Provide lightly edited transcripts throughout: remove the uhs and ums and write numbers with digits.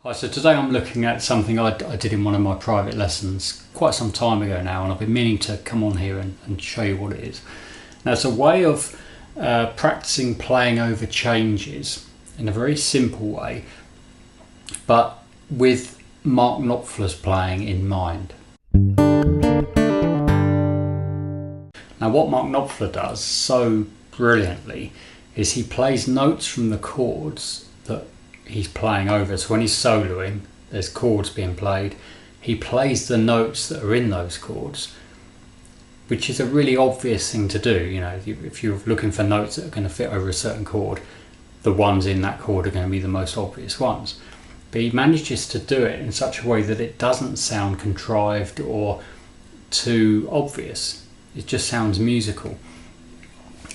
Hi, so today I'm looking at something I did in one of my private lessons quite some time ago now, and I've been meaning to come on here and show you what it is. Now, it's a way of practicing playing over changes in a very simple way, but with Mark Knopfler's playing in mind. Now, what Mark Knopfler does so brilliantly is he plays notes from the chords that he's playing over. So when he's soloing, there's chords being played. He plays the notes that are in those chords, which is a really obvious thing to do. You know, if you're looking for notes that are going to fit over a certain chord, the ones in that chord are going to be the most obvious ones. But he manages to do it in such a way that it doesn't sound contrived or too obvious. It just sounds musical.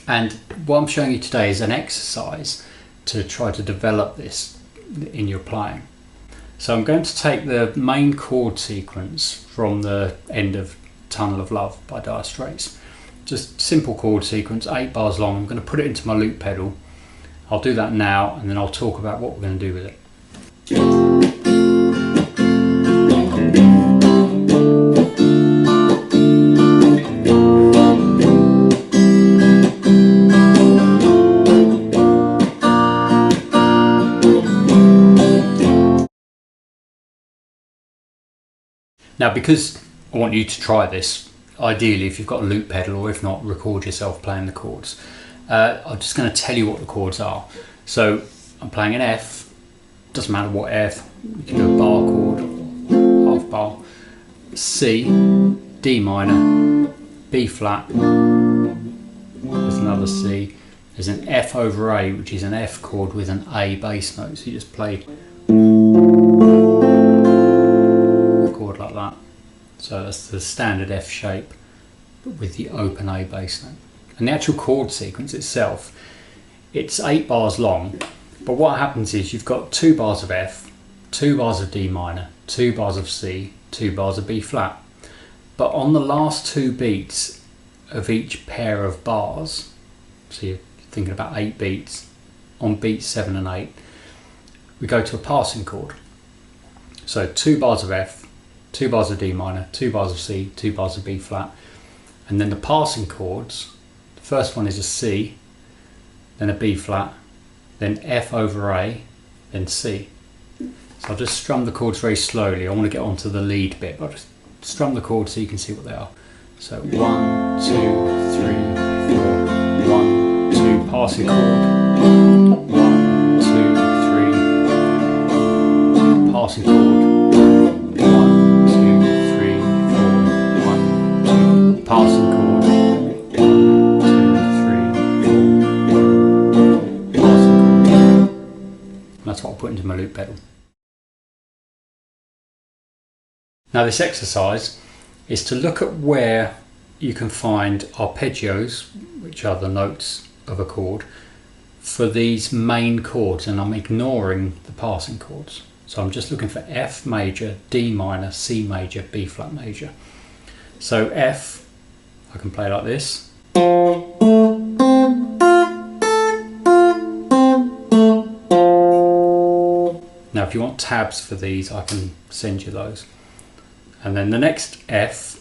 And what I'm showing you today is an exercise to try to develop this in your playing. So I'm going to take the main chord sequence from the end of Tunnel of Love by Dire Straits. Just simple chord sequence, 8 bars long. I'm going to put it into my loop pedal. I'll do that now, and then I'll talk about what we're going to do with it. Now, because I want you to try this, ideally if you've got a loop pedal, or if not, record yourself playing the chords. I'm just going to tell you what the chords are. So I'm playing an F, doesn't matter what F, you can do a bar chord, half bar, C, D minor, B flat, there's another C, there's an F over A, which is an F chord with an A bass note, so you just play like that. So that's the standard F shape, but with the open A bass note. And the actual chord sequence itself, it's 8 bars long, but what happens is you've got 2 bars of F, 2 bars of D minor, 2 bars of C, 2 bars of B flat. But on the last 2 beats of each pair of bars, so you're thinking about 8 beats, on beats 7 and 8, we go to a passing chord. So 2 bars of F, 2 bars of D minor, 2 bars of C, 2 bars of B flat, and then the passing chords, the first one is a C, then a B flat, then F over A, then C. So I'll just strum the chords very slowly. I want to get onto the lead bit, but I'll just strum the chords so you can see what they are. So 1, 2, 3, 4, 1, 2, passing chord, 1, 2, 3, passing chord, passing chord, 1, 2, 3, 4, passing chord. And that's what I'll put into my loop pedal. Now, this exercise is to look at where you can find arpeggios, which are the notes of a chord, for these main chords, and I'm ignoring the passing chords. So I'm just looking for F major, D minor, C major, B flat major. So F, I can play like this. Now, if you want tabs for these, I can send you those. And then the next F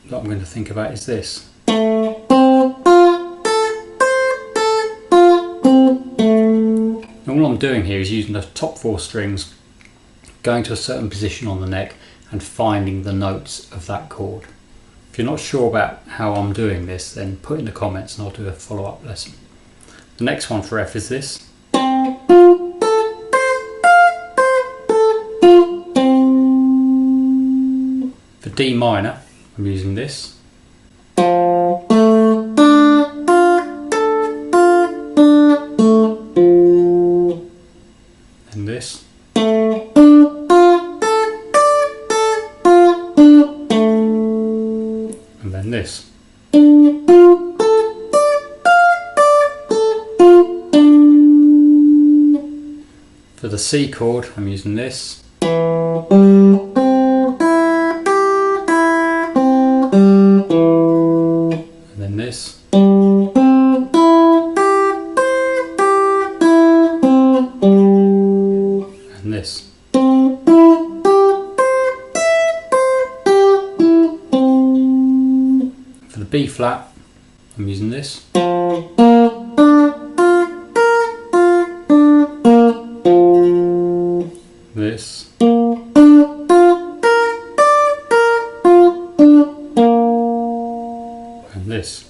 that I'm going to think about is this. And all I'm doing here is using the top 4 strings, going to a certain position on the neck and finding the notes of that chord. If you're not sure about how I'm doing this, then put in the comments and I'll do a follow-up lesson. The next one for F is this. For D minor, I'm using this. And this. And then this. For the C chord, I'm using this. And then this. And this. For the B flat, I'm using this. This. And this.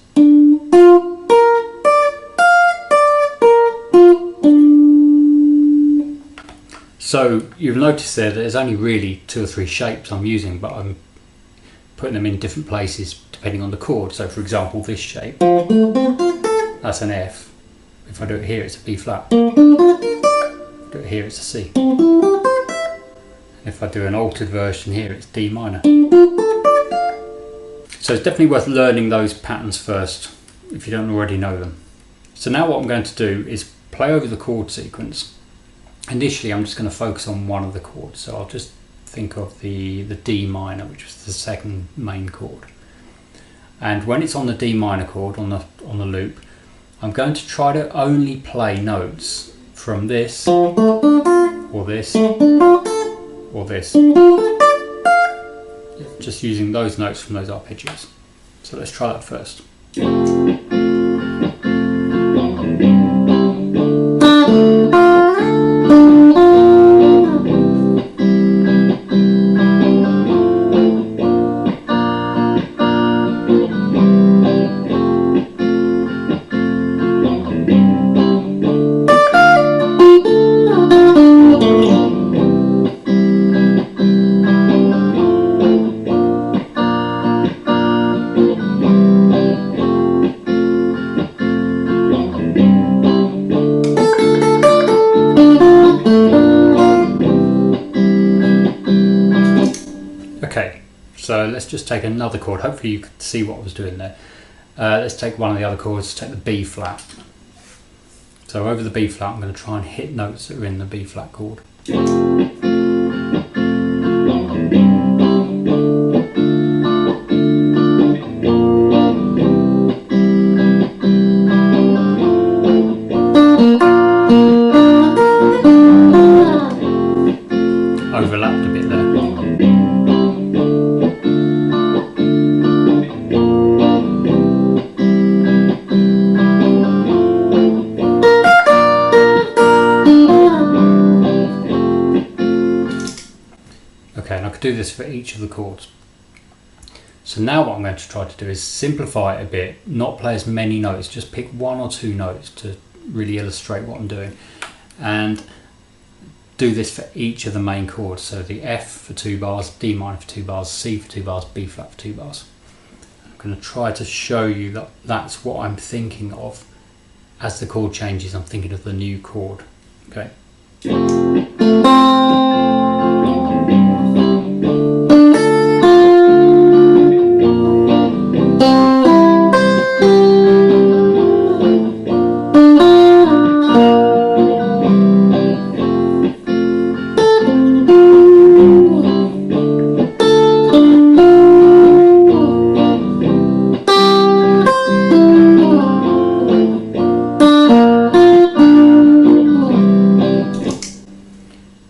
So you've noticed there that there's only really 2 or 3 shapes I'm using, but I'm putting them in different places depending on the chord. So for example, this shape, that's an F. If I do it here, it's a B flat. If I do it here, it's a C. If I do an altered version here, it's D minor. So it's definitely worth learning those patterns first if you don't already know them. So now what I'm going to do is play over the chord sequence. Initially I'm just going to focus on one of the chords, so I'll just think of the D minor, which was the second main chord. And when it's on the D minor chord on the loop, I'm going to try to only play notes from this, or this, or this. Just using those notes from those arpeggios. So let's try that first. Okay, so let's just take another chord. Hopefully you could see what I was doing there. Let's take one of the other chords, take the B flat. So over the B flat I'm going to try and hit notes that are in the B flat chord. Overlapped a bit there. Okay, and I could do this for each of the chords. So now what I'm going to try to do is simplify it a bit, not play as many notes, just pick 1 or 2 notes to really illustrate what I'm doing, and do this for each of the main chords. So the F for 2 bars, D minor for 2 bars, C for 2 bars, B flat for 2 bars. I'm going to try to show you that that's what I'm thinking of. As the chord changes, I'm thinking of the new chord. Okay.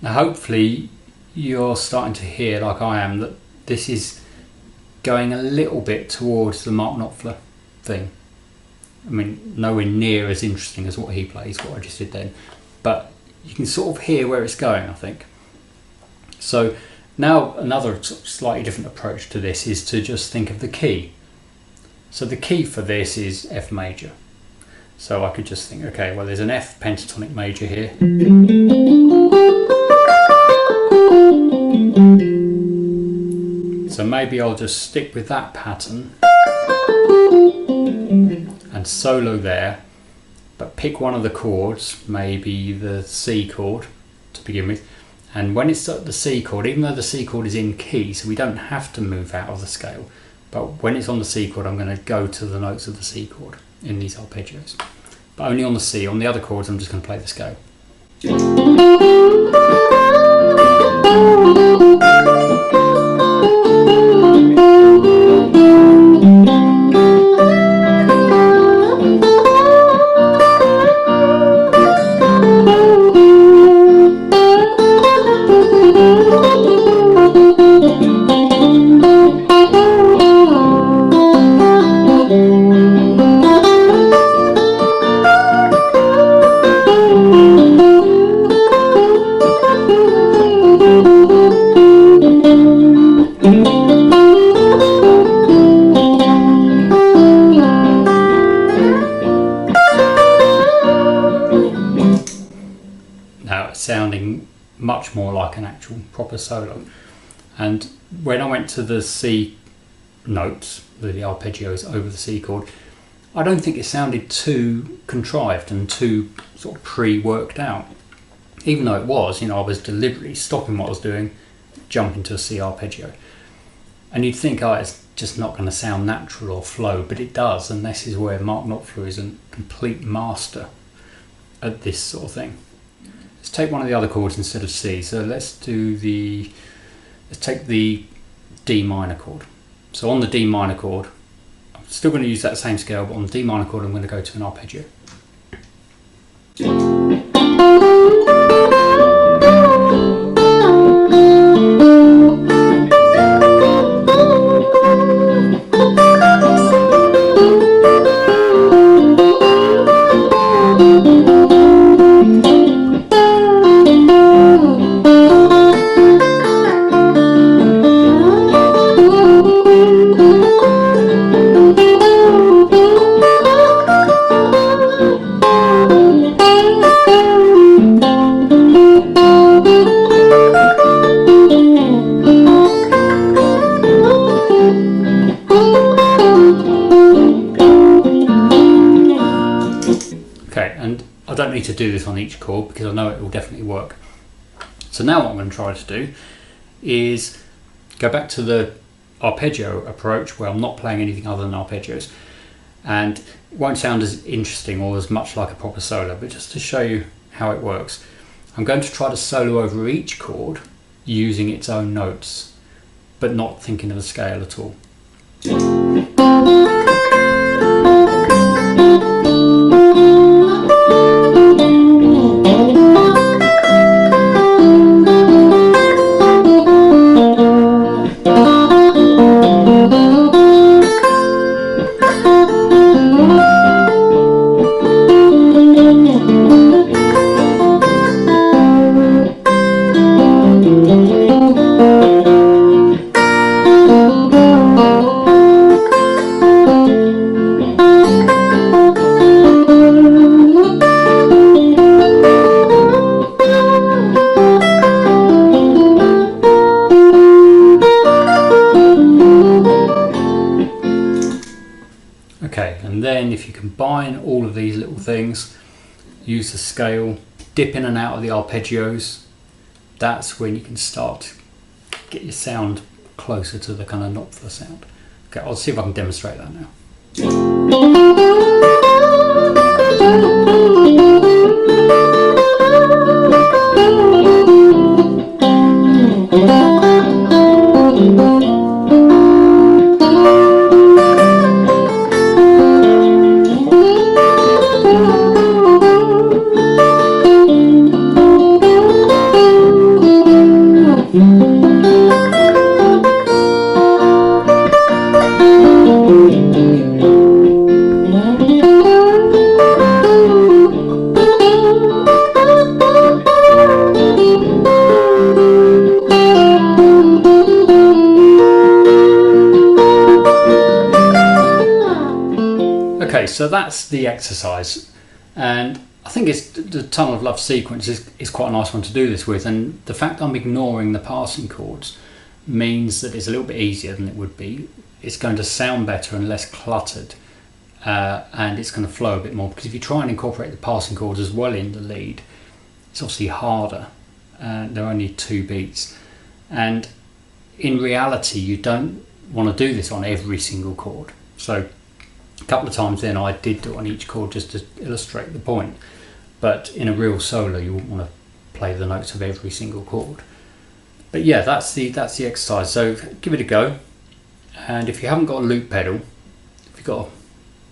Hopefully you're starting to hear, like I am, that this is going a little bit towards the Mark Knopfler thing. I mean, nowhere near as interesting as what he plays, what I just did then, but you can sort of hear where it's going, I think. So now another slightly different approach to this is to just think of the key. So the key for this is F major. So I could just think, okay, well there's an F pentatonic major here. So maybe I'll just stick with that pattern and solo there, but pick one of the chords, maybe the C chord to begin with, and when it's at the C chord, even though the C chord is in key, so we don't have to move out of the scale, but when it's on the C chord I'm going to go to the notes of the C chord in these arpeggios, but only on the C. On the other chords I'm just going to play the scale. like an actual proper solo. And when I went to the C notes, the arpeggios over the C chord, I don't think it sounded too contrived and too sort of pre-worked out. Even though it was, I was deliberately stopping what I was doing, jumping to a C arpeggio. And you'd think, oh, it's just not going to sound natural or flow, but it does, and this is where Mark Knopfler is a complete master at this sort of thing. Let's take one of the other chords instead of C. So let's take the D minor chord. So on the D minor chord, I'm still going to use that same scale, but on the D minor chord I'm going to go to an arpeggio. I don't need to do this on each chord because I know it will definitely work. So now what I'm going to try to do is go back to the arpeggio approach where I'm not playing anything other than arpeggios, and it won't sound as interesting or as much like a proper solo, but just to show you how it works, I'm going to try to solo over each chord using its own notes but not thinking of the scale at all. Okay, and then if you combine all of these little things, use the scale, dip in and out of the arpeggios, that's when you can start to get your sound closer to the kind of Knopfler sound. Okay, I'll see if I can demonstrate that now. Okay, so that's the exercise, and I think it's the Tunnel of Love sequence is quite a nice one to do this with, and the fact I'm ignoring the passing chords means that it's a little bit easier than it would be. It's going to sound better and less cluttered, and it's going to flow a bit more, because if you try and incorporate the passing chords as well in the lead, it's obviously harder. There are only 2 beats, and in reality you don't want to do this on every single chord. So a couple of times then I did do it on each chord just to illustrate the point, but in a real solo you wouldn't want to play the notes of every single chord. But yeah, that's the exercise, so give it a go. And if you haven't got a loop pedal, if you've got a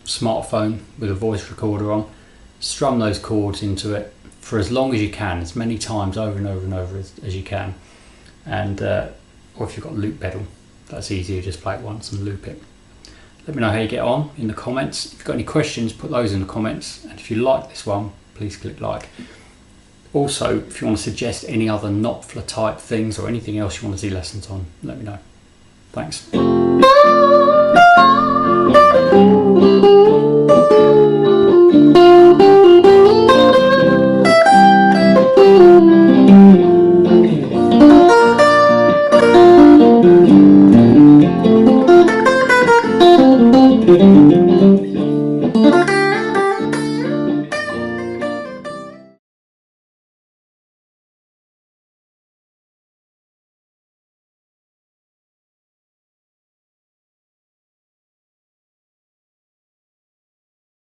smartphone with a voice recorder on, strum those chords into it for as long as you can, as many times over and over and over as you can. And or if you've got a loop pedal, that's easier, just play it once and loop it. Let me know how you get on in the comments. If you've got any questions, put those in the comments, and if you like this one, please click like. Also, if you want to suggest any other Knopfler type things or anything else you want to see lessons on, let me know. Thanks.